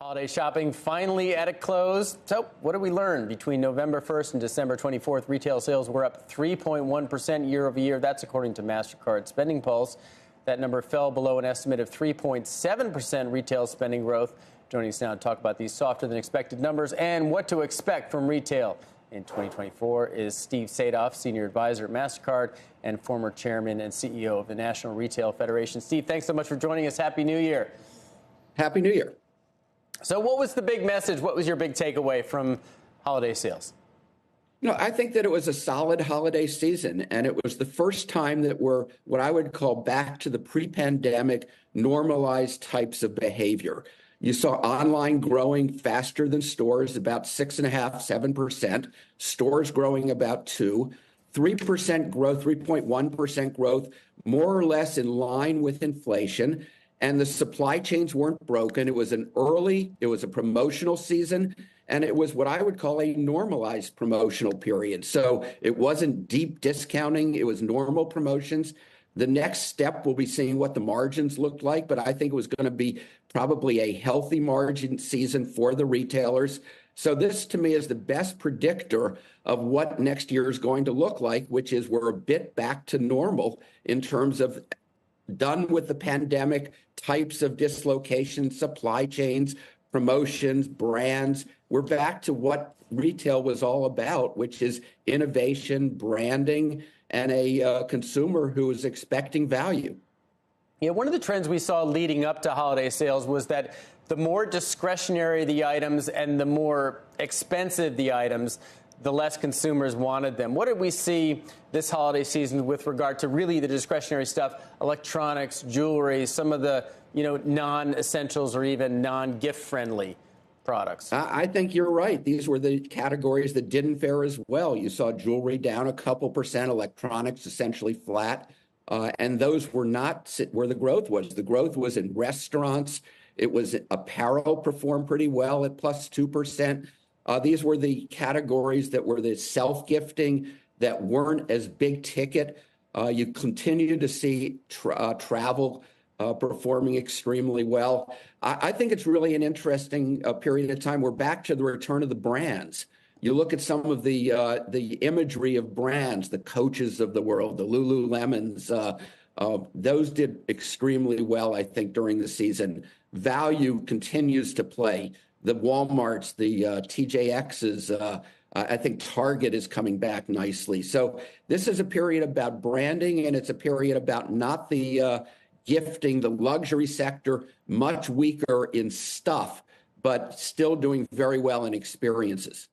Holiday shopping finally at a close. So what did we learn? Between November 1st and December 24th, retail sales were up 3.1% year over year. That's according to Mastercard Spending Pulse. That number fell below an estimate of 3.7% retail spending growth. Joining us now to talk about these softer than expected numbers and what to expect from retail in 2024 is Steve Sadove, Senior Advisor at Mastercard and former Chairman and CEO of the National Retail Federation. Steve, thanks so much for joining us. Happy New Year. Happy New Year. So what was the big message? What was your big takeaway from holiday sales? I think that it was a solid holiday season, and it was the first time that we're what I would call back to the pre-pandemic normalized types of behavior. You saw online growing faster than stores, about 6.5%, 7%. Stores growing about 3% growth, 3.1% growth, more or less in line with inflation. And the supply chains weren't broken. It was a promotional season, and it was what I would call a normalized promotional period. So it wasn't deep discounting. It was normal promotions. The next step, we'll be seeing what the margins looked like, but I think it was going to be probably a healthy margin season for the retailers. So this, to me, is the best predictor of what next year is going to look like, which is we're a bit back to normal in terms of done with the pandemic types of dislocation, supply chains, promotions, brands. We're back to what retail was all about, which is innovation, branding, and a consumer who is expecting value. Yeah, one of the trends we saw leading up to holiday sales was that the more discretionary the items and the more expensive the items, the less consumers wanted them. What did we see this holiday season with regard to really the discretionary stuff, electronics, jewelry, some of the, non-essentials or even non-gift friendly products? I think you're right. These were the categories that didn't fare as well. You saw jewelry down a couple percent, electronics essentially flat. And those were not where the growth was. The growth was in restaurants. It was apparel performed pretty well at plus 2%. These were the categories that were the self-gifting that weren't as big ticket. You continue to see travel performing extremely well. I think it's really an interesting period of time. We're back to the return of the brands. You look at some of the imagery of brands, the Coaches of the world, the Lululemons. Those did extremely well, I think, during the season. Value continues to play. The Walmarts, the TJXs, I think Target is coming back nicely. So this is a period about branding, and it's a period about not the gifting, the luxury sector, much weaker in stuff, but still doing very well in experiences.